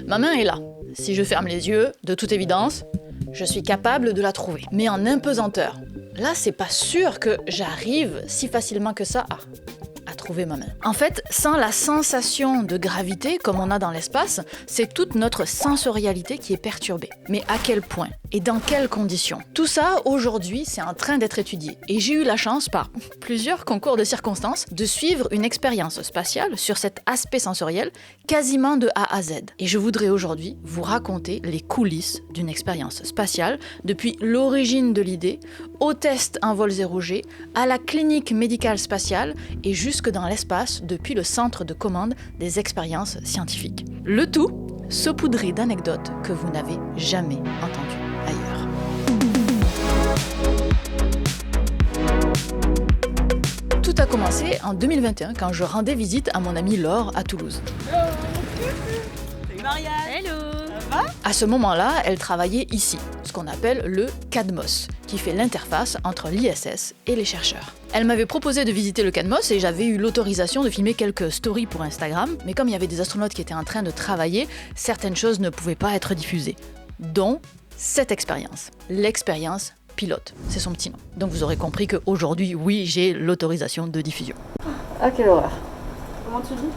Ma main est là. Si je ferme les yeux, de toute évidence, je suis capable de la trouver. Mais en impesanteur. Là, c'est pas sûr que j'arrive si facilement que ça à trouver ma main. En fait, sans la sensation de gravité comme on a dans l'espace, c'est toute notre sensorialité qui est perturbée. Mais à quel point? Et dans quelles conditions? Tout ça, aujourd'hui, c'est en train d'être étudié. Et j'ai eu la chance, par plusieurs concours de circonstances, de suivre une expérience spatiale sur cet aspect sensoriel quasiment de A à Z. Et je voudrais aujourd'hui vous raconter les coulisses d'une expérience spatiale, depuis l'origine de l'idée, au test en vol 0G, à la clinique médicale spatiale et jusque dans l'espace depuis le centre de commande des expériences scientifiques. Le tout saupoudré d'anecdotes que vous n'avez jamais entendues ailleurs. Tout a commencé en 2021 quand je rendais visite à mon amie Laure à Toulouse. Salut Marianne. Hello. Ça va? À ce moment-là, elle travaillait ici, ce qu'on appelle le CADMOS, qui fait l'interface entre l'ISS et les chercheurs. Elle m'avait proposé de visiter le CADMOS et j'avais eu l'autorisation de filmer quelques stories pour Instagram, mais comme il y avait des astronautes qui étaient en train de travailler, certaines choses ne pouvaient pas être diffusées, dont cette expérience, l'expérience pilote, c'est son petit nom. Donc vous aurez compris qu'aujourd'hui, oui, j'ai l'autorisation de diffusion. Ah, quelle horreur. Comment tu dis?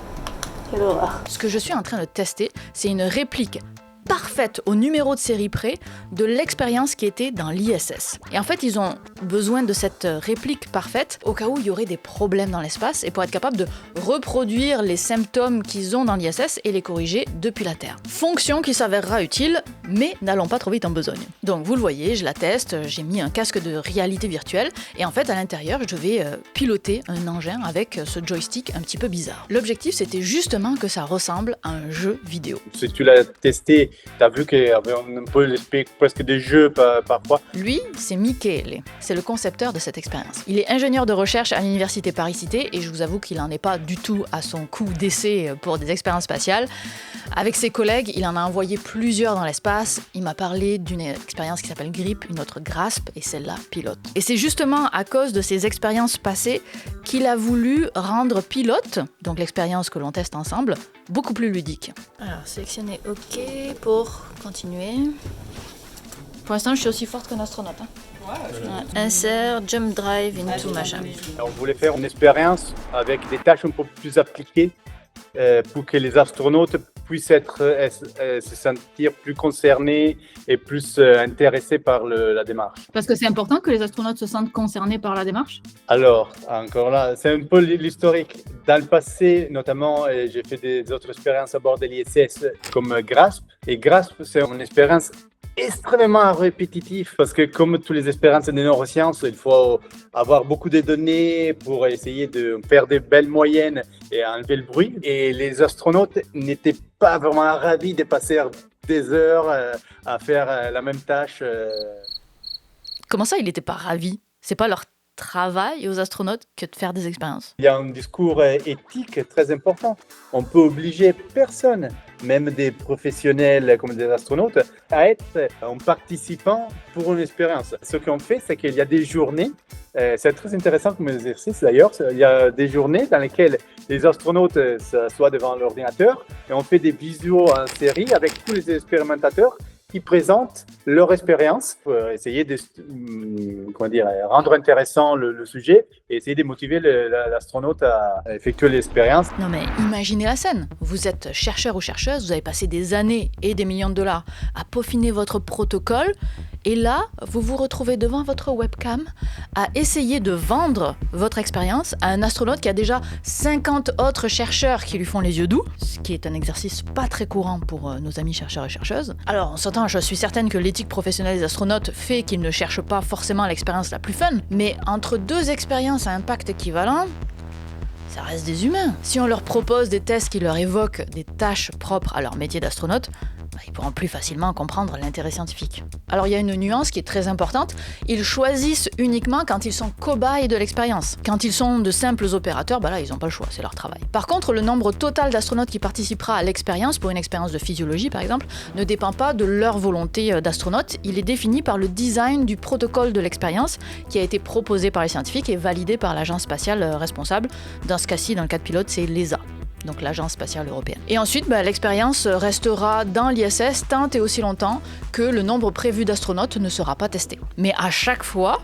Quelle horreur. Ce que je suis en train de tester, c'est une réplique parfaite au numéro de série près de l'expérience qui était dans l'ISS. Et en fait, ils ont besoin de cette réplique parfaite au cas où il y aurait des problèmes dans l'espace et pour être capable de reproduire les symptômes qu'ils ont dans l'ISS et les corriger depuis la Terre. Fonction qui s'avérera utile, mais n'allons pas trop vite en besogne. Donc vous le voyez, je la teste, j'ai mis un casque de réalité virtuelle et en fait à l'intérieur, je devais piloter un engin avec ce joystick un petit peu bizarre. L'objectif, c'était justement que ça ressemble à un jeu vidéo. Si tu l'as testé, tu as vu qu'il y avait un peu l'esprit presque des jeux parfois. Lui, c'est Michele. C'est le concepteur de cette expérience. Il est ingénieur de recherche à l'université Paris-Cité et je vous avoue qu'il n'en est pas du tout à son coup d'essai pour des expériences spatiales. Avec ses collègues, il en a envoyé plusieurs dans l'espace. Il m'a parlé d'une expérience qui s'appelle GRIP, une autre GRASP et celle-là pilote. Et c'est justement à cause de ces expériences passées qu'il a voulu rendre pilote, donc l'expérience que l'on teste ensemble, beaucoup plus ludique. Alors, sélectionnez OK pour continuer. Pour l'instant, je suis aussi forte qu'un astronaute. Insert, jump drive into machin. On voulait faire une expérience avec des tâches un peu plus appliquées pour que les astronautes puissent se sentir plus concernés et plus intéressés par la démarche. Parce que c'est important que les astronautes se sentent concernés par la démarche. Alors, encore là, c'est un peu l'historique. Dans le passé, notamment, j'ai fait des autres expériences à bord de l'ISS comme GRASP. Et GRASP, c'est une expérience extrêmement répétitive parce que comme toutes les expériences de neurosciences, il faut avoir beaucoup de données pour essayer de faire des belles moyennes et enlever le bruit. Et les astronautes n'étaient pas vraiment ravis de passer des heures à faire la même tâche. Comment ça, il n'était pas ravi? C'est pas leur travail aux astronautes que de faire des expériences. Il y a un discours éthique très important. On peut obliger personne, même des professionnels comme des astronautes, à être un participant pour une expérience. Ce qu'on fait, c'est qu'il y a des journées, c'est très intéressant comme exercice d'ailleurs, il y a des journées dans lesquelles les astronautes s'assoient devant l'ordinateur et on fait des visios en série avec tous les expérimentateurs qui présentent leur expérience pour essayer de rendre intéressant le sujet et essayer de motiver l'astronaute à effectuer l'expérience. Non mais imaginez la scène. Vous êtes chercheur ou chercheuse, vous avez passé des années et des millions de dollars à peaufiner votre protocole et là, vous vous retrouvez devant votre webcam à essayer de vendre votre expérience à un astronaute qui a déjà 50 autres chercheurs qui lui font les yeux doux, ce qui est un exercice pas très courant pour nos amis chercheurs et chercheuses. Alors, on s'entend, je suis certaine que l'éthique professionnelle des astronautes fait qu'ils ne cherchent pas forcément l'expérience la plus fun, mais entre deux expériences à impact équivalent, ça reste des humains. Si on leur propose des tests qui leur évoquent des tâches propres à leur métier d'astronaute, ils pourront plus facilement comprendre l'intérêt scientifique. Alors il y a une nuance qui est très importante, ils choisissent uniquement quand ils sont cobayes de l'expérience. Quand ils sont de simples opérateurs, là ils n'ont pas le choix, c'est leur travail. Par contre, le nombre total d'astronautes qui participera à l'expérience, pour une expérience de physiologie par exemple, ne dépend pas de leur volonté d'astronaute, il est défini par le design du protocole de l'expérience qui a été proposé par les scientifiques et validé par l'agence spatiale responsable. Dans ce cas-ci, dans le cas de pilote, c'est l'ESA. donc l'Agence spatiale européenne. Et ensuite, l'expérience restera dans l'ISS tant et aussi longtemps que le nombre prévu d'astronautes ne sera pas testé. Mais à chaque fois,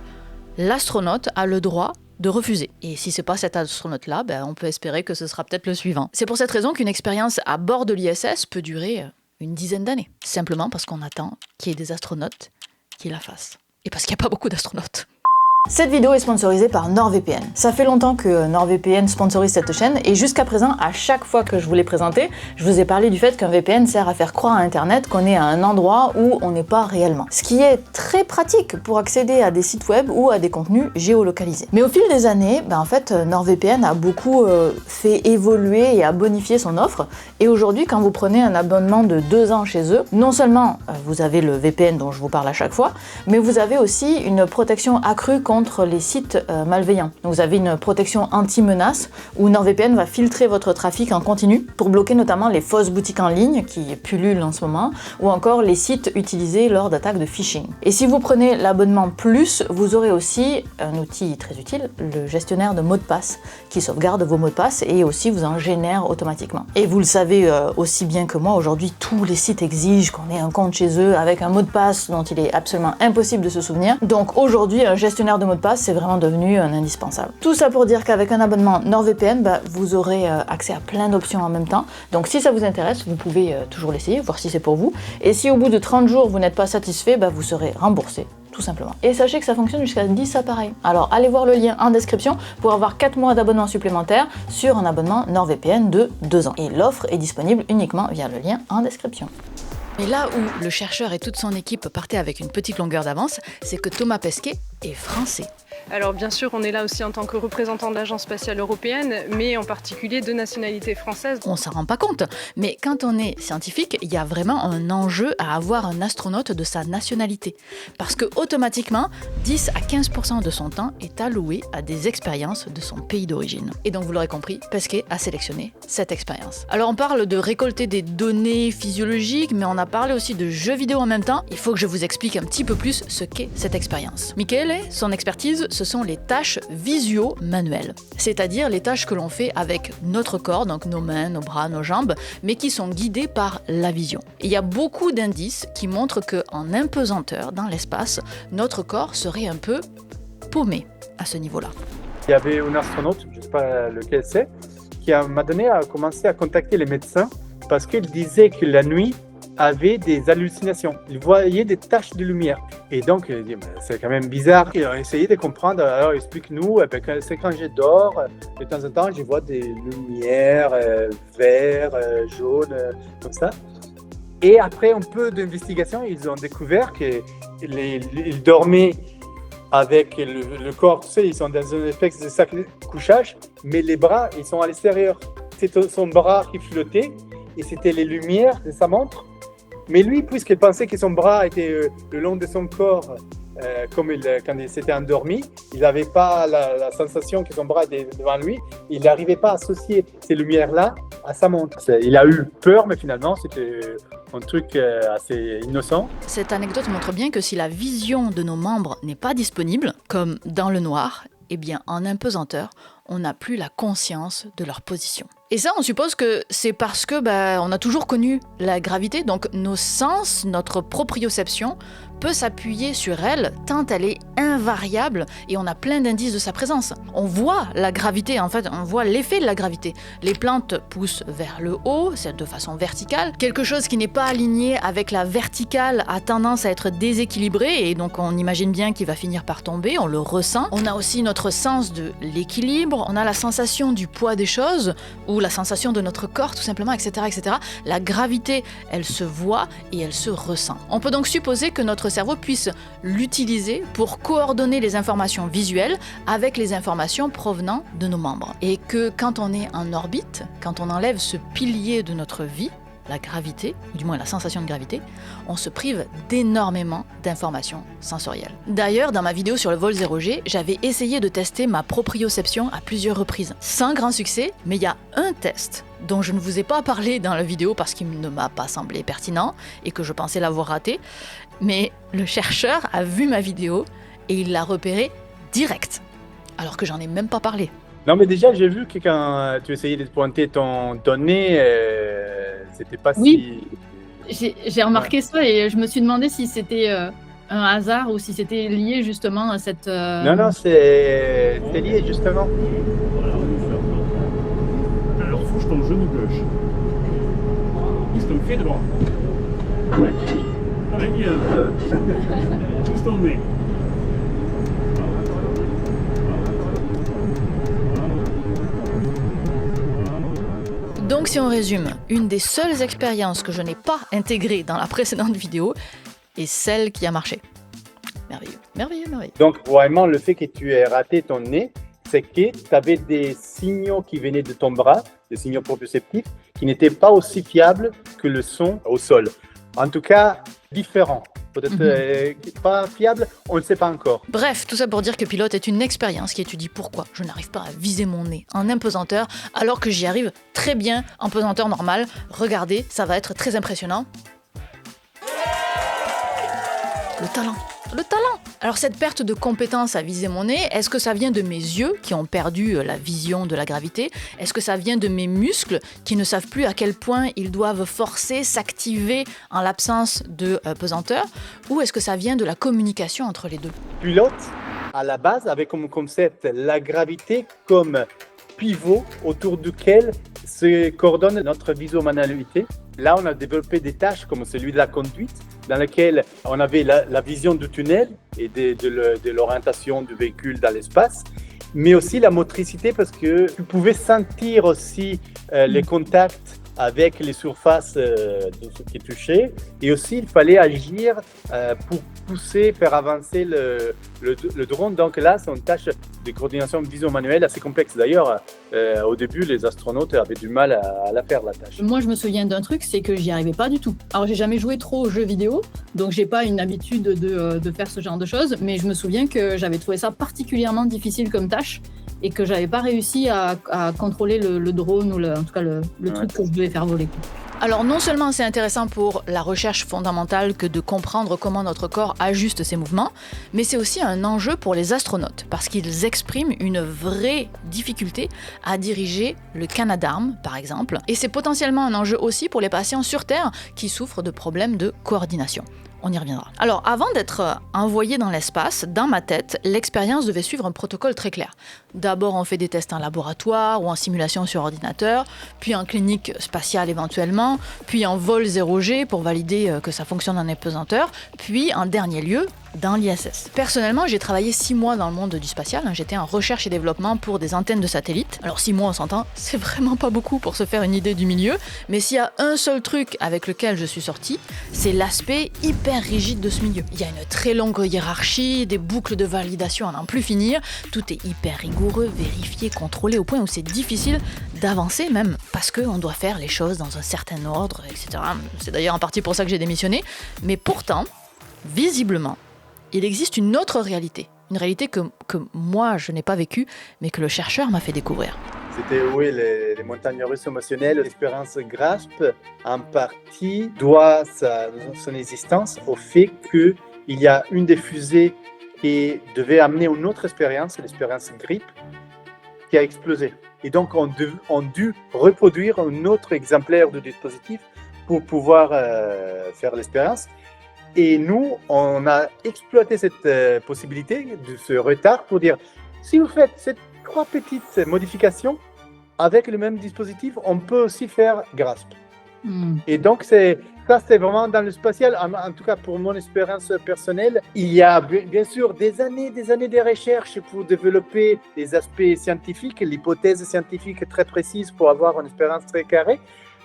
l'astronaute a le droit de refuser. Et si c'est pas cet astronaute-là, on peut espérer que ce sera peut-être le suivant. C'est pour cette raison qu'une expérience à bord de l'ISS peut durer une dizaine d'années. Simplement parce qu'on attend qu'il y ait des astronautes qui la fassent. Et parce qu'il n'y a pas beaucoup d'astronautes. Cette vidéo est sponsorisée par NordVPN. Ça fait longtemps que NordVPN sponsorise cette chaîne et jusqu'à présent, à chaque fois que je vous l'ai présenté, je vous ai parlé du fait qu'un VPN sert à faire croire à Internet qu'on est à un endroit où on n'est pas réellement. Ce qui est très pratique pour accéder à des sites web ou à des contenus géolocalisés. Mais au fil des années, en fait, NordVPN a beaucoup fait évoluer et a bonifié son offre. Et aujourd'hui, quand vous prenez un abonnement de 2 ans chez eux, non seulement vous avez le VPN dont je vous parle à chaque fois, mais vous avez aussi une protection accrue contre les sites malveillants. Donc vous avez une protection anti-menace où NordVPN va filtrer votre trafic en continu pour bloquer notamment les fausses boutiques en ligne qui pullulent en ce moment ou encore les sites utilisés lors d'attaques de phishing. Et si vous prenez l'abonnement Plus, vous aurez aussi un outil très utile, le gestionnaire de mots de passe qui sauvegarde vos mots de passe et aussi vous en génère automatiquement. Et vous le savez aussi bien que moi, aujourd'hui tous les sites exigent qu'on ait un compte chez eux avec un mot de passe dont il est absolument impossible de se souvenir. Donc aujourd'hui, un gestionnaire de mots de passe, c'est vraiment devenu un indispensable. Tout ça pour dire qu'avec un abonnement NordVPN, vous aurez accès à plein d'options en même temps. Donc si ça vous intéresse, vous pouvez toujours l'essayer, voir si c'est pour vous. Et si au bout de 30 jours, vous n'êtes pas satisfait, vous serez remboursé. Tout simplement. Et sachez que ça fonctionne jusqu'à 10 appareils. Alors allez voir le lien en description pour avoir 4 mois d'abonnement supplémentaire sur un abonnement NordVPN de 2 ans. Et l'offre est disponible uniquement via le lien en description. Mais là où le chercheur et toute son équipe partaient avec une petite longueur d'avance, c'est que Thomas Pesquet est français. Alors bien sûr, on est là aussi en tant que représentant de l'Agence spatiale européenne, mais en particulier de nationalité française. On s'en rend pas compte, mais quand on est scientifique, il y a vraiment un enjeu à avoir un astronaute de sa nationalité. Parce que automatiquement, 10 à 15% de son temps est alloué à des expériences de son pays d'origine. Et donc vous l'aurez compris, Pesquet a sélectionné cette expérience. Alors on parle de récolter des données physiologiques, mais on a parlé aussi de jeux vidéo en même temps. Il faut que je vous explique un petit peu plus ce qu'est cette expérience. Michele, son expertise, ce sont les tâches visio-manuelles, c'est-à-dire les tâches que l'on fait avec notre corps, donc nos mains, nos bras, nos jambes, mais qui sont guidées par la vision. Et il y a beaucoup d'indices qui montrent qu'en impesanteur dans l'espace, notre corps serait un peu paumé à ce niveau-là. Il y avait un astronaute, je ne sais pas lequel c'est, qui à un moment donné a commencé à contacter les médecins parce qu'il disait que la nuit avait des hallucinations. Il voyait des taches de lumière. Et donc, il dit, c'est quand même bizarre. Il a essayé de comprendre. Alors, explique-nous. C'est quand je dors, de temps en temps, je vois des lumières vert, jaune, comme ça. Et après un peu d'investigation, ils ont découvert qu'ils dormaient avec le corps. Tu sais, ils sont dans une espèce de sac de couchage, mais les bras, ils sont à l'extérieur. C'est son bras qui flottait et c'était les lumières de sa montre. Mais lui, puisqu'il pensait que son bras était le long de son corps, quand il s'était endormi, il n'avait pas la sensation que son bras était devant lui. Il n'arrivait pas à associer ces lumières-là à sa montre. Il a eu peur, mais finalement, c'était un truc assez innocent. Cette anecdote montre bien que si la vision de nos membres n'est pas disponible, comme dans le noir, eh bien, en impesanteur, on n'a plus la conscience de leur position. Et ça, on suppose que c'est parce que on a toujours connu la gravité, donc nos sens, notre proprioception peut s'appuyer sur elle tant elle est invariable et on a plein d'indices de sa présence. On voit la gravité, en fait, on voit l'effet de la gravité. Les plantes poussent vers le haut, c'est de façon verticale. Quelque chose qui n'est pas aligné avec la verticale a tendance à être déséquilibré et donc on imagine bien qu'il va finir par tomber, on le ressent. On a aussi notre sens de l'équilibre, on a la sensation du poids des choses ou la sensation de notre corps tout simplement, etc., etc. La gravité, elle se voit et elle se ressent. On peut donc supposer que notre cerveau puisse l'utiliser pour coordonner les informations visuelles avec les informations provenant de nos membres. Et que quand on est en orbite, quand on enlève ce pilier de notre vie, la gravité, ou du moins la sensation de gravité, on se prive d'énormément d'informations sensorielles. D'ailleurs, dans ma vidéo sur le vol 0G, j'avais essayé de tester ma proprioception à plusieurs reprises. Sans grand succès, mais il y a un test dont je ne vous ai pas parlé dans la vidéo parce qu'il ne m'a pas semblé pertinent et que je pensais l'avoir raté, mais le chercheur a vu ma vidéo et il l'a repéré direct, alors que j'en ai même pas parlé. Non, mais déjà, j'ai vu que quand tu essayais de pointer ton nez, c'était pas Oui. si... J'ai remarqué ça et je me suis demandé si c'était un hasard ou si c'était lié justement à cette... Non, c'est lié, justement. Alors, bouge ton genou gauche. Bouge ton pied droit. Ouais. Allez, bien. Bouge ton nez. Donc si on résume, une des seules expériences que je n'ai pas intégrées dans la précédente vidéo est celle qui a marché. Merveilleux, merveilleux, merveilleux. Donc, vraiment, le fait que tu aies raté ton nez, c'est que tu avais des signaux qui venaient de ton bras, des signaux proprioceptifs, qui n'étaient pas aussi fiables que le son au sol. En tout cas, différents. Peut-être pas fiables, on ne sait pas encore. Bref, tout ça pour dire que Pilote est une expérience qui étudie pourquoi je n'arrive pas à viser mon nez en impesanteur alors que j'y arrive très bien en pesanteur normale. Regardez, ça va être très impressionnant. Le talent. Le talent. Alors cette perte de compétence à viser mon nez, est-ce que ça vient de mes yeux qui ont perdu la vision de la gravité? Est-ce que ça vient de mes muscles qui ne savent plus à quel point ils doivent forcer, s'activer en l'absence de pesanteur? Ou est-ce que ça vient de la communication entre les deux? Pilote, à la base, avait comme concept la gravité comme pivot autour duquel se coordonne notre visuomanualité. Là, on a développé des tâches comme celui de la conduite, dans lequel on avait la vision du tunnel et de l'orientation du véhicule dans l'espace, mais aussi la motricité parce que tu pouvais sentir aussi les contacts avec les surfaces de ce qui touchait, et aussi il fallait agir pour pousser, faire avancer le drone. Donc là, c'est une tâche de coordination visuo-manuelle assez complexe. D'ailleurs, au début, les astronautes avaient du mal à la faire, la tâche. Moi, je me souviens d'un truc, c'est que j'y arrivais pas du tout. Alors, j'ai jamais joué trop aux jeux vidéo, donc j'ai pas une habitude de faire ce genre de choses, mais je me souviens que j'avais trouvé ça particulièrement difficile comme tâche et que j'avais pas réussi à contrôler le drone ou en tout cas le truc que je devais faire voler. Alors non seulement c'est intéressant pour la recherche fondamentale que de comprendre comment notre corps ajuste ses mouvements, mais c'est aussi un enjeu pour les astronautes, parce qu'ils expriment une vraie difficulté à diriger le Canadarm, par exemple, et c'est potentiellement un enjeu aussi pour les patients sur Terre qui souffrent de problèmes de coordination. On y reviendra. Alors, avant d'être envoyé dans l'espace, dans ma tête, l'expérience devait suivre un protocole très clair. D'abord, on fait des tests en laboratoire ou en simulation sur ordinateur, puis en clinique spatiale éventuellement, puis en vol 0G pour valider que ça fonctionne en apesanteur, puis en dernier lieu, dans l'ISS. Personnellement, j'ai travaillé 6 mois dans le monde du spatial. J'étais en recherche et développement pour des antennes de satellites. Alors 6 mois, on s'entend, c'est vraiment pas beaucoup pour se faire une idée du milieu, mais s'il y a un seul truc avec lequel je suis sortie, c'est l'aspect hyper rigide de ce milieu. Il y a une très longue hiérarchie, des boucles de validation à n'en plus finir, tout est hyper rigoureux, vérifié, contrôlé, au point où c'est difficile d'avancer même, parce qu'on doit faire les choses dans un certain ordre, etc. C'est d'ailleurs en partie pour ça que j'ai démissionné, mais pourtant, visiblement, il existe une autre réalité, une réalité que moi je n'ai pas vécue, mais que le chercheur m'a fait découvrir. C'était, oui, les montagnes russes émotionnelles. L'expérience GRASP, en partie, doit son existence au fait qu'il y a une des fusées qui devait amener une autre expérience, l'expérience GRIP, qui a explosé. Et donc, on a dû reproduire un autre exemplaire du dispositif pour pouvoir faire l'expérience. Et nous, on a exploité cette possibilité de ce retard pour dire, si vous faites ces 3 petites modifications avec le même dispositif, on peut aussi faire GRASP. Et donc, c'est vraiment dans le spatial, en tout cas pour mon expérience personnelle. Il y a bien sûr des années de recherche pour développer les aspects scientifiques, l'hypothèse scientifique très précise pour avoir une expérience très carrée.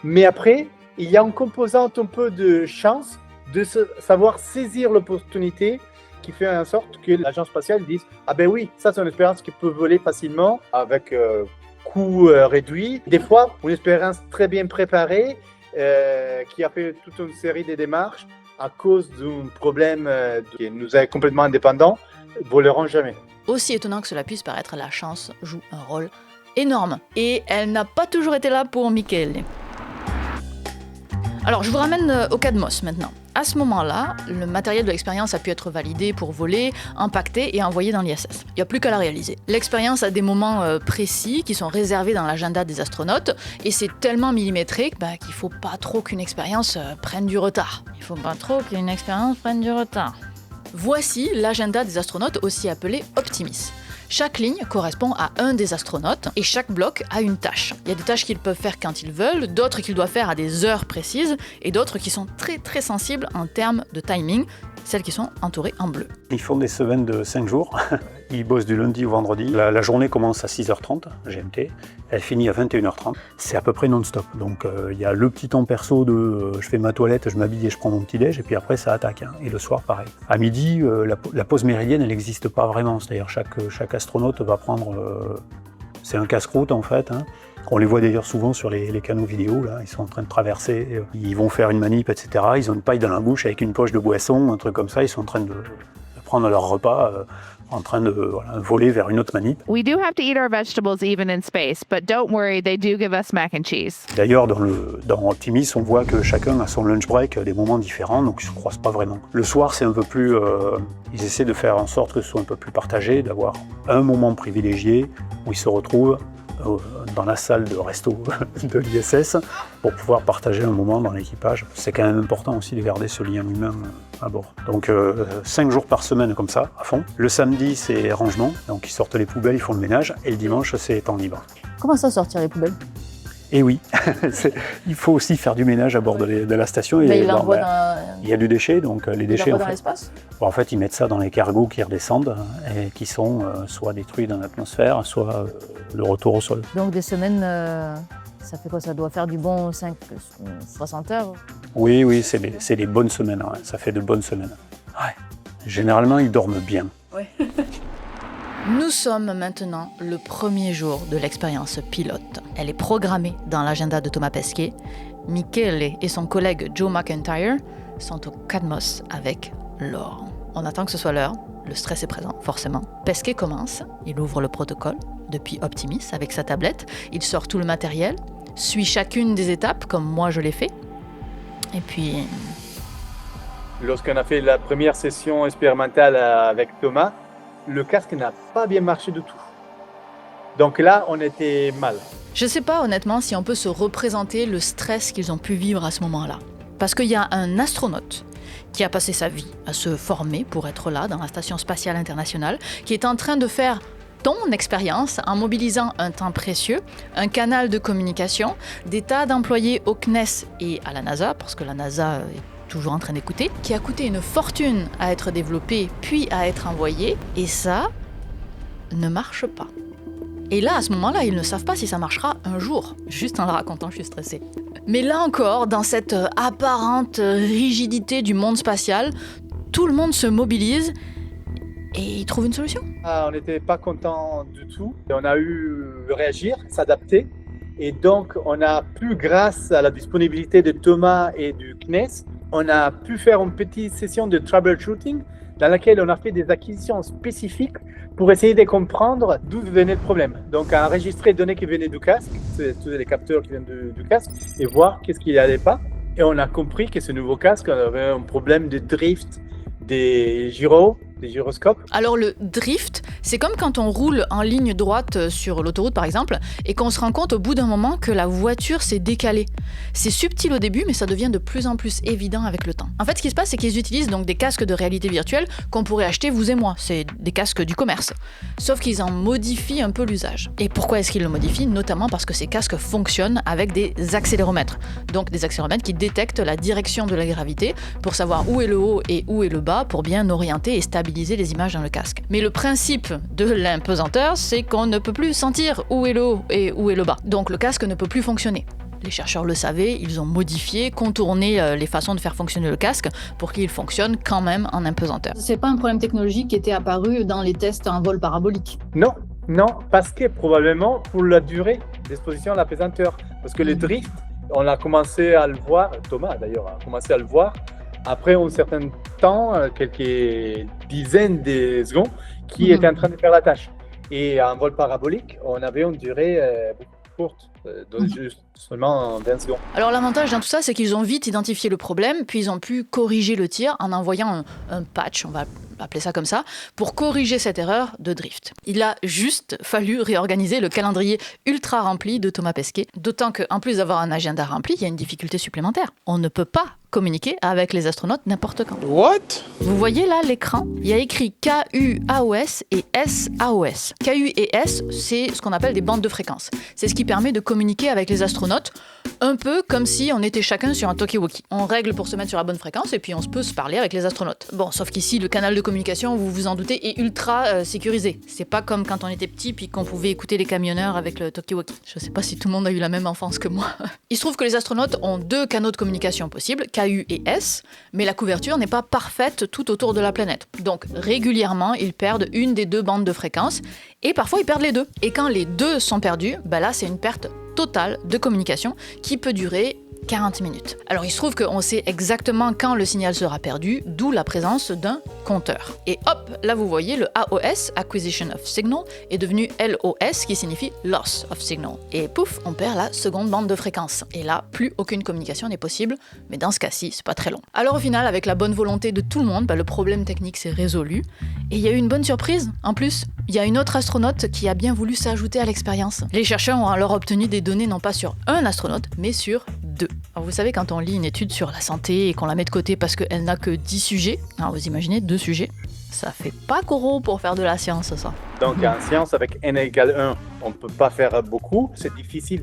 Mais après, il y a une composante un peu de chance, de savoir saisir l'opportunité qui fait en sorte que l'agence spatiale dise « Ah ben oui, ça c'est une expérience qui peut voler facilement avec coût réduit. » Des fois, une expérience très bien préparée qui a fait toute une série de démarches à cause d'un problème qui nous est complètement indépendant, ne voleront jamais. Aussi étonnant que cela puisse paraître, la chance joue un rôle énorme. Et elle n'a pas toujours été là pour Michele. Alors, je vous ramène au cas de Moss maintenant. À ce moment-là, le matériel de l'expérience a pu être validé pour voler, empaqueté et envoyé dans l'ISS. Il n'y a plus qu'à la réaliser. L'expérience a des moments précis qui sont réservés dans l'agenda des astronautes et c'est tellement millimétré qu'il ne faut pas trop qu'une expérience prenne du retard. Il ne faut pas trop qu'une expérience prenne du retard. Voici l'agenda des astronautes, aussi appelé Optimis. Chaque ligne correspond à un des astronautes et chaque bloc a une tâche. Il y a des tâches qu'ils peuvent faire quand ils veulent, d'autres qu'ils doivent faire à des heures précises et d'autres qui sont très très sensibles en termes de timing, celles qui sont entourées en bleu. Ils font des semaines de 5 jours. Ils bossent du lundi au vendredi. La journée commence à 6h30 GMT, elle finit à 21h30. C'est à peu près non-stop. Donc il y a le petit temps perso de je fais ma toilette, je m'habille et je prends mon petit déj et puis après ça attaque. Et le soir pareil. À midi, la pause méridienne elle n'existe pas vraiment. C'est-à-dire chaque astronaute va prendre... c'est un casse-croûte en fait. On les voit d'ailleurs souvent sur les canaux vidéo, là, ils sont en train de traverser, ils vont faire une manip, etc. Ils ont une paille dans la bouche avec une poche de boisson, un truc comme ça, ils sont en train de prendre leur repas, en train de voler vers une autre manip. We do have to eat our vegetables even in space, but don't worry, they do give us mac and cheese. D'ailleurs, dans Optimis, on voit que chacun a son lunch break à des moments différents, donc ils ne se croisent pas vraiment. Le soir, c'est un peu plus... ils essaient de faire en sorte que ce soit un peu plus partagé, d'avoir un moment privilégié où ils se retrouvent dans la salle de resto de l'ISS pour pouvoir partager un moment dans l'équipage. C'est quand même important aussi de garder ce lien humain à bord. Donc 5 jours par semaine comme ça, à fond. Le samedi, c'est rangement, donc ils sortent les poubelles, ils font le ménage, et le dimanche, c'est temps libre. Comment ça, sortir les poubelles? Et oui, il faut aussi faire du ménage à bord de la station. Mais il y a du déchet, donc les déchets, dans l'espace. En fait, ils mettent ça dans les cargos qui redescendent et qui sont soit détruits dans l'atmosphère, soit le retour au sol. Donc des semaines, ça fait quoi? Ça doit faire du bon 60 heures? Oui, c'est des bonnes semaines, ouais. Ça fait de bonnes semaines. Ouais. Généralement, ils dorment bien. Ouais. Nous sommes maintenant le premier jour de l'expérience pilote. Elle est programmée dans l'agenda de Thomas Pesquet. Michele et son collègue Joe McIntyre sont au Cadmos avec Laure. On attend que ce soit l'heure. Le stress est présent, forcément. Pesquet commence. Il ouvre le protocole depuis Optimis avec sa tablette. Il sort tout le matériel, suit chacune des étapes comme moi je l'ai fait. Et puis... Lorsqu'on a fait la première session expérimentale avec Thomas, le casque n'a pas bien marché du tout. Donc là, on était mal. Je ne sais pas honnêtement si on peut se représenter le stress qu'ils ont pu vivre à ce moment-là. Parce qu'il y a un astronaute qui a passé sa vie à se former pour être là dans la Station Spatiale Internationale, qui est en train de faire ton expérience en mobilisant un temps précieux, un canal de communication, des tas d'employés au CNES et à la NASA, parce que la NASA est toujours en train d'écouter, qui a coûté une fortune à être développé puis à être envoyé, et ça ne marche pas. Et là, à ce moment-là, ils ne savent pas si ça marchera un jour. Juste en le racontant, je suis stressée. Mais là encore, dans cette apparente rigidité du monde spatial, tout le monde se mobilise et ils trouvent une solution. On n'était pas content du tout. On a eu réagir, s'adapter. Et donc, on a pu, grâce à la disponibilité de Thomas et du CNES, on a pu faire une petite session de troubleshooting dans laquelle on a fait des acquisitions spécifiques pour essayer de comprendre d'où venait le problème. Donc, à enregistrer les données qui venaient du casque, c'est tous les capteurs qui viennent du casque, et voir qu'est-ce qui n'allait pas. Et on a compris que ce nouveau casque avait un problème de drift des gyroscopes. Alors le drift, c'est comme quand on roule en ligne droite sur l'autoroute par exemple, et qu'on se rend compte au bout d'un moment que la voiture s'est décalée. C'est subtil au début, mais ça devient de plus en plus évident avec le temps. En fait, ce qui se passe, c'est qu'ils utilisent donc des casques de réalité virtuelle qu'on pourrait acheter vous et moi. C'est des casques du commerce. Sauf qu'ils en modifient un peu l'usage. Et pourquoi est-ce qu'ils le modifient? Notamment parce que ces casques fonctionnent avec des accéléromètres. Donc des accéléromètres qui détectent la direction de la gravité pour savoir où est le haut et où est le bas pour bien orienter et stabiliser les images dans le casque. Mais le principe de l'impesanteur, c'est qu'on ne peut plus sentir où est le haut et où est le bas. Donc le casque ne peut plus fonctionner. Les chercheurs le savaient, ils ont modifié, contourné les façons de faire fonctionner le casque pour qu'il fonctionne quand même en impesanteur. C'est pas un problème technologique qui était apparu dans les tests en vol parabolique? Non, parce que probablement pour la durée d'exposition à la pesanteur. Parce que le drift, on a commencé à le voir, Thomas d'ailleurs a commencé à le voir, après un certain temps, quelques dizaines de secondes, qui était en train de faire la tâche. Et en vol parabolique, on avait une durée beaucoup courte, juste seulement en 20 secondes. Alors l'avantage dans tout ça, c'est qu'ils ont vite identifié le problème, puis ils ont pu corriger le tir en envoyant un patch, on va appeler ça comme ça, pour corriger cette erreur de drift. Il a juste fallu réorganiser le calendrier ultra rempli de Thomas Pesquet, d'autant qu'en plus d'avoir un agenda rempli, il y a une difficulté supplémentaire. On ne peut pas communiquer avec les astronautes n'importe quand. What? Vous voyez là l'écran? Il y a écrit KUAOS et SAOS. KU et S, c'est ce qu'on appelle des bandes de fréquences. C'est ce qui permet de communiquer avec les astronautes, un peu comme si on était chacun sur un talkie-walkie. On règle pour se mettre sur la bonne fréquence et puis on peut se parler avec les astronautes. Bon, sauf qu'ici, le canal de communication, vous vous en doutez, est ultra sécurisé. C'est pas comme quand on était petit puis qu'on pouvait écouter les camionneurs avec le talkie-walkie. Je sais pas si tout le monde a eu la même enfance que moi. Il se trouve que les astronautes ont 2 canaux de communication possibles, KU et S, mais la couverture n'est pas parfaite tout autour de la planète. Donc régulièrement, ils perdent une des 2 bandes de fréquence et parfois ils perdent les 2. Et quand les 2 sont perdus, là c'est une perte totale de communication qui peut durer 40 minutes. Alors il se trouve qu'on sait exactement quand le signal sera perdu, d'où la présence d'un compteur. Et hop, là vous voyez le AOS, Acquisition of Signal, est devenu LOS qui signifie Loss of Signal. Et pouf, on perd la seconde bande de fréquence. Et là, plus aucune communication n'est possible, mais dans ce cas-ci, c'est pas très long. Alors au final, avec la bonne volonté de tout le monde, le problème technique s'est résolu. Et il y a eu une bonne surprise, en plus. Il y a une autre astronaute qui a bien voulu s'ajouter à l'expérience. Les chercheurs ont alors obtenu des données non pas sur un astronaute, mais sur 2. Alors vous savez, quand on lit une étude sur la santé et qu'on la met de côté parce qu'elle n'a que 10 sujets, alors vous imaginez 2 sujets, ça fait pas gros pour faire de la science, ça. Donc en science, avec n égale 1, on ne peut pas faire beaucoup. C'est difficile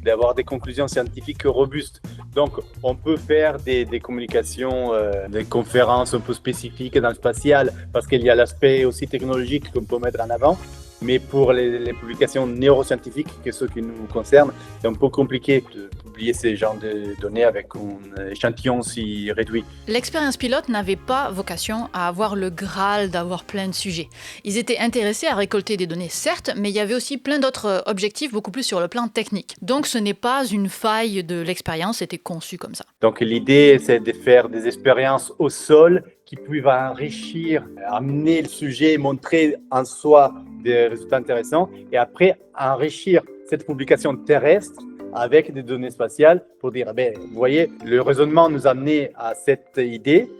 d'avoir des conclusions scientifiques robustes. Donc on peut faire des communications, des conférences un peu spécifiques dans le spatial, parce qu'il y a l'aspect aussi technologique qu'on peut mettre en avant. Mais pour les publications neuroscientifiques, qui sont ceux qui nous concernent, c'est un peu compliqué de publier ces genres de données avec un échantillon si réduit. L'expérience pilote n'avait pas vocation à avoir le Graal d'avoir plein de sujets. Ils étaient intéressés à récolter des données, certes, mais il y avait aussi plein d'autres objectifs, beaucoup plus sur le plan technique. Donc ce n'est pas une faille de l'expérience, c'était conçu comme ça. Donc l'idée, c'est de faire des expériences au sol qui peuvent enrichir, amener le sujet, montrer en soi des résultats intéressants et après enrichir cette publication terrestre avec des données spatiales pour dire, vous voyez, le raisonnement nous a amené à cette idée.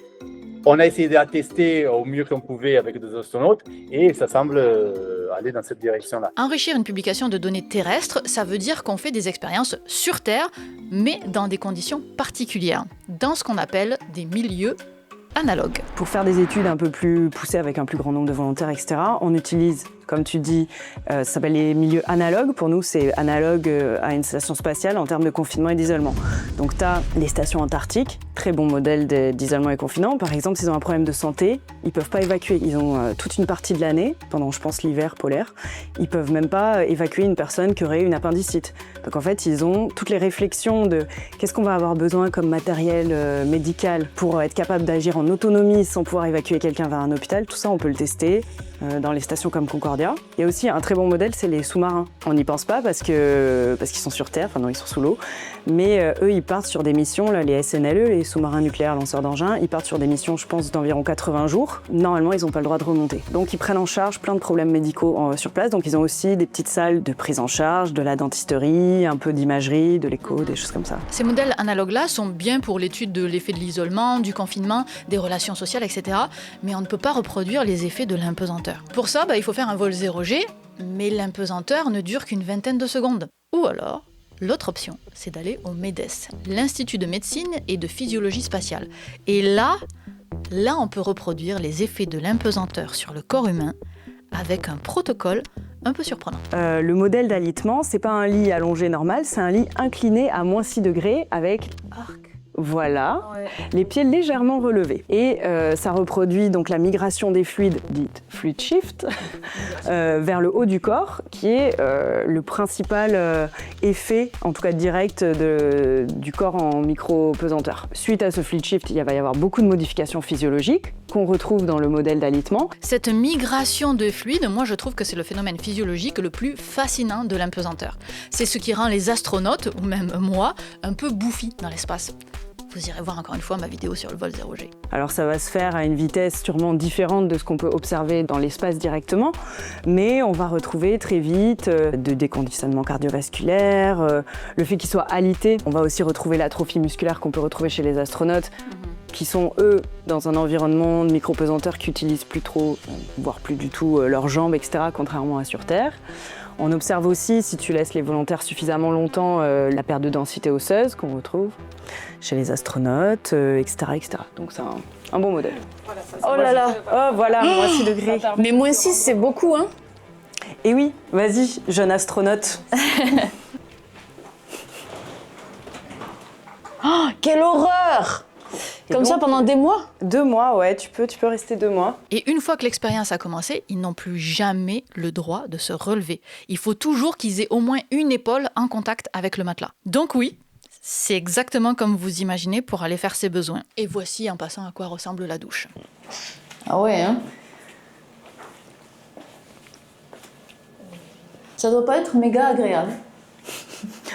On a essayé de la tester au mieux qu'on pouvait avec des astronautes et ça semble aller dans cette direction-là. Enrichir une publication de données terrestres, ça veut dire qu'on fait des expériences sur Terre, mais dans des conditions particulières, dans ce qu'on appelle des milieux analogues. Pour faire des études un peu plus poussées avec un plus grand nombre de volontaires, etc., on utilise, comme tu dis, ça s'appelle les milieux analogues. Pour nous, c'est analogue à une station spatiale en termes de confinement et d'isolement. Donc tu as les stations antarctiques, très bon modèle d'isolement et confinement. Par exemple, s'ils ont un problème de santé, ils peuvent pas évacuer. Ils ont toute une partie de l'année, pendant je pense l'hiver polaire, ils peuvent même pas évacuer une personne qui aurait une appendicite. Donc en fait, ils ont toutes les réflexions de qu'est-ce qu'on va avoir besoin comme matériel médical pour être capable d'agir en autonomie sans pouvoir évacuer quelqu'un vers un hôpital. Tout ça, on peut le tester dans les stations comme Concordia. Il y a aussi un très bon modèle, c'est les sous-marins. On n'y pense pas parce qu'ils sont sur Terre, enfin non, ils sont sous l'eau, mais eux, ils partent sur des missions, là, les SNLE, les sous-marins nucléaires lanceurs d'engins, ils partent sur des missions, je pense, d'environ 80 jours. Normalement, ils n'ont pas le droit de remonter. Donc, ils prennent en charge plein de problèmes médicaux sur place. Donc, ils ont aussi des petites salles de prise en charge, de la dentisterie, un peu d'imagerie, de l'écho, des choses comme ça. Ces modèles analogues-là sont bien pour l'étude de l'effet de l'isolement, du confinement, des relations sociales, etc. Mais on ne peut pas reproduire les effets de l'impesanteur. Pour ça, il faut faire un vol 0G, mais l'impesanteur ne dure qu'une vingtaine de secondes. Ou alors, l'autre option, c'est d'aller au MEDES, l'Institut de médecine et de physiologie spatiale. Et là, on peut reproduire les effets de l'impesanteur sur le corps humain avec un protocole un peu surprenant. Le modèle d'alitement, c'est pas un lit allongé normal, c'est un lit incliné à -6 degrés avec arc. Voilà, ouais. Les pieds légèrement relevés. Et ça reproduit donc la migration des fluides, dite fluid shift, vers le haut du corps, qui est le principal effet, en tout cas direct, du corps en micro-pesanteur. Suite à ce fluid shift, il va y avoir beaucoup de modifications physiologiques qu'on retrouve dans le modèle d'alitement. Cette migration de fluides, moi je trouve que c'est le phénomène physiologique le plus fascinant de l'impesanteur. C'est ce qui rend les astronautes, ou même moi, un peu bouffis dans l'espace. vous irez voir encore une fois ma vidéo sur le vol 0G. Alors ça va se faire à une vitesse sûrement différente de ce qu'on peut observer dans l'espace directement, mais on va retrouver très vite de déconditionnement cardiovasculaire, le fait qu'il soit alité. On va aussi retrouver l'atrophie musculaire qu'on peut retrouver chez les astronautes, qui sont eux dans un environnement de micro-pesanteurs qui utilisent plus trop, voire plus du tout leurs jambes, etc., contrairement à sur Terre. On observe aussi, si tu laisses les volontaires suffisamment longtemps, la perte de densité osseuse qu'on retrouve chez les astronautes, etc., etc. Donc c'est un bon modèle. Oh là là. Oh voilà, moins 6 degrés. Mais moins 6, c'est beaucoup, hein. Et oui, vas-y, jeune astronaute. Oh, quelle horreur! Comme ça pendant des mois? 2 mois, ouais, tu peux rester 2 mois. Et une fois que l'expérience a commencé, ils n'ont plus jamais le droit de se relever. Il faut toujours qu'ils aient au moins une épaule en contact avec le matelas. Donc oui, c'est exactement comme vous imaginez pour aller faire ses besoins. Et voici en passant à quoi ressemble la douche. Ah ouais, hein. Ça doit pas être méga agréable.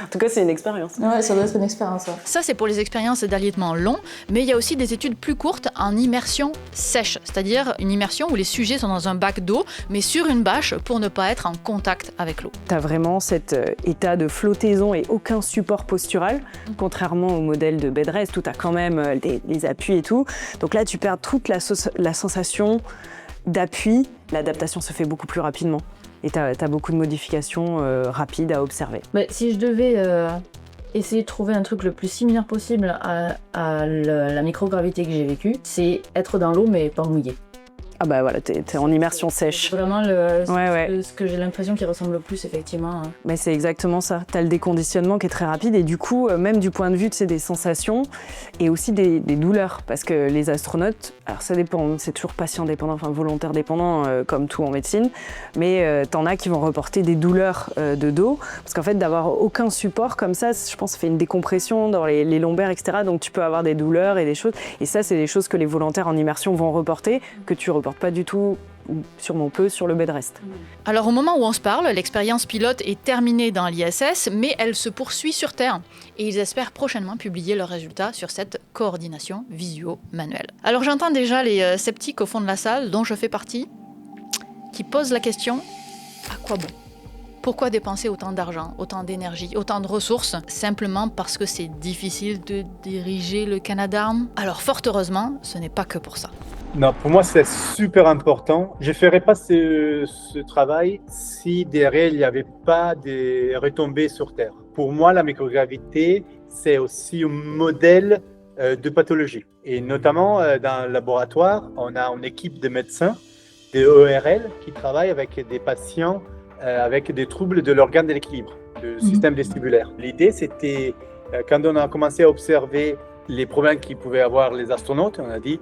En tout cas, c'est une expérience. Ouais, ça doit être une expérience. Ouais. Ça, c'est pour les expériences d'aliénement long, mais il y a aussi des études plus courtes en immersion sèche, c'est-à-dire une immersion où les sujets sont dans un bac d'eau, mais sur une bâche pour ne pas être en contact avec l'eau. Tu as vraiment cet état de flottaison et aucun support postural, contrairement au modèle de bed rest où tu as quand même des appuis et tout. Donc là, tu perds toute la sensation d'appui. L'adaptation se fait beaucoup plus rapidement. Et tu as beaucoup de modifications rapides à observer. Mais si je devais essayer de trouver un truc le plus similaire possible à la microgravité que j'ai vécue, c'est être dans l'eau mais pas mouillé. Ah bah voilà, t'es en immersion sèche. C'est vraiment ce que j'ai l'impression qui ressemble le plus, effectivement. Mais c'est exactement ça. T'as le déconditionnement qui est très rapide et du coup, même du point de vue des sensations et aussi des douleurs. Parce que les astronautes, alors ça dépend, c'est toujours patient dépendant, enfin volontaire dépendant, comme tout en médecine, mais t'en as qui vont reporter des douleurs de dos. Parce qu'en fait, d'avoir aucun support comme ça, je pense, ça fait une décompression dans les lombaires, etc. Donc tu peux avoir des douleurs et des choses. Et ça, c'est des choses que les volontaires en immersion vont reporter, que tu reportes pas du tout, ou sûrement peu, sur le bed rest. Alors au moment où on se parle, l'expérience pilote est terminée dans l'ISS, mais elle se poursuit sur Terre. Et ils espèrent prochainement publier leurs résultats sur cette coordination visio-manuelle. Alors j'entends déjà les sceptiques au fond de la salle, dont je fais partie, qui posent la question, à quoi bon ? Pourquoi dépenser autant d'argent, autant d'énergie, autant de ressources, simplement parce que c'est difficile de diriger le Canadarm ? Alors fort heureusement, ce n'est pas que pour ça. Non, pour moi, c'est super important. Je ne ferais pas ce travail si derrière, il n'y avait pas des retombées sur Terre. Pour moi, la microgravité, c'est aussi un modèle de pathologie. Et notamment, dans le laboratoire, on a une équipe de médecins, des ORL, qui travaillent avec des patients avec des troubles de l'organe de l'équilibre, du système vestibulaire. L'idée, c'était, quand on a commencé à observer les problèmes qu'ils pouvaient avoir les astronautes, on a dit,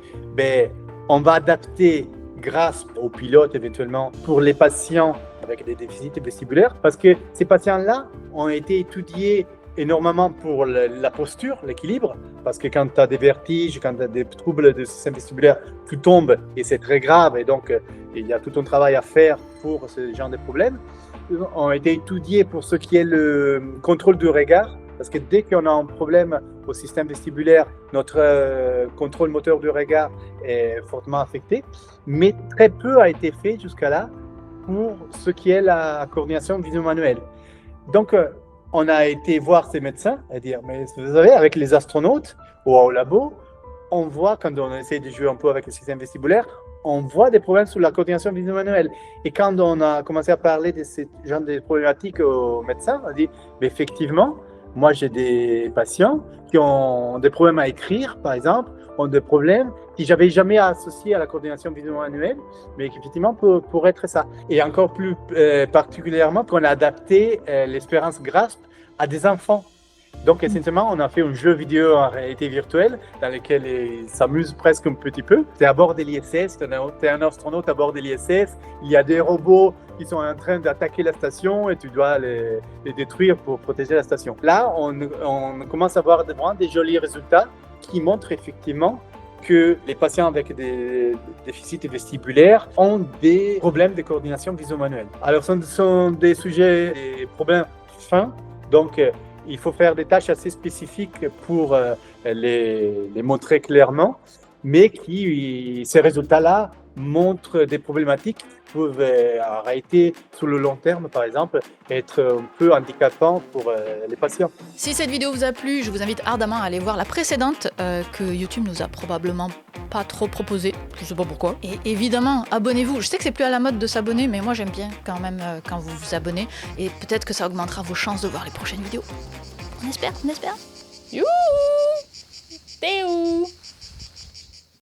on va adapter grâce aux pilotes éventuellement pour les patients avec des déficits vestibulaires parce que ces patients-là ont été étudiés énormément pour la posture, l'équilibre, parce que quand tu as des vertiges, quand tu as des troubles du système vestibulaire, tu tombes et c'est très grave et donc il y a tout un travail à faire pour ce genre de problèmes. Ils ont été étudiés pour ce qui est le contrôle du regard, parce que dès qu'on a un problème au système vestibulaire, notre contrôle moteur du regard est fortement affecté, mais très peu a été fait jusqu'à là pour ce qui est la coordination visio-manuelle. Donc, on a été voir ces médecins et dire, mais vous savez, avec les astronautes ou au labo, on voit, quand on essaie de jouer un peu avec le système vestibulaire, on voit des problèmes sur la coordination visio-manuelle. Et quand on a commencé à parler de ce genre de problématiques aux médecins, on a dit, mais effectivement, moi j'ai des patients qui ont des problèmes à écrire, par exemple, ont des problèmes qui j'avais jamais associés à la coordination visio-manuelle, mais qui effectivement pourraient être ça. Et encore plus particulièrement qu'on a adapté l'espérance grasp à des enfants. Donc essentiellement, on a fait un jeu vidéo en réalité virtuelle dans lequel ils s'amusent presque un petit peu. C'est à bord de l'ISS, tu es un astronaute à bord de l'ISS, il y a des robots qui sont en train d'attaquer la station et tu dois les détruire pour protéger la station. Là, on commence à voir vraiment des jolis résultats qui montrent effectivement que les patients avec des déficits vestibulaires ont des problèmes de coordination visio-manuelle. Alors, ce sont des sujets, des problèmes fins, donc Il faut faire des tâches assez spécifiques pour les montrer clairement, mais ces résultats-là montrent des problématiques qui peuvent en réalité, sur le long terme par exemple, être un peu handicapants pour les patients. Si cette vidéo vous a plu, je vous invite ardemment à aller voir la précédente que YouTube nous a probablement pas trop proposée, je sais pas pourquoi. Et évidemment, abonnez-vous. Je sais que c'est plus à la mode de s'abonner, mais moi j'aime bien quand même quand vous vous abonnez, et peut-être que ça augmentera vos chances de voir les prochaines vidéos. On espère. Youhou! Théou!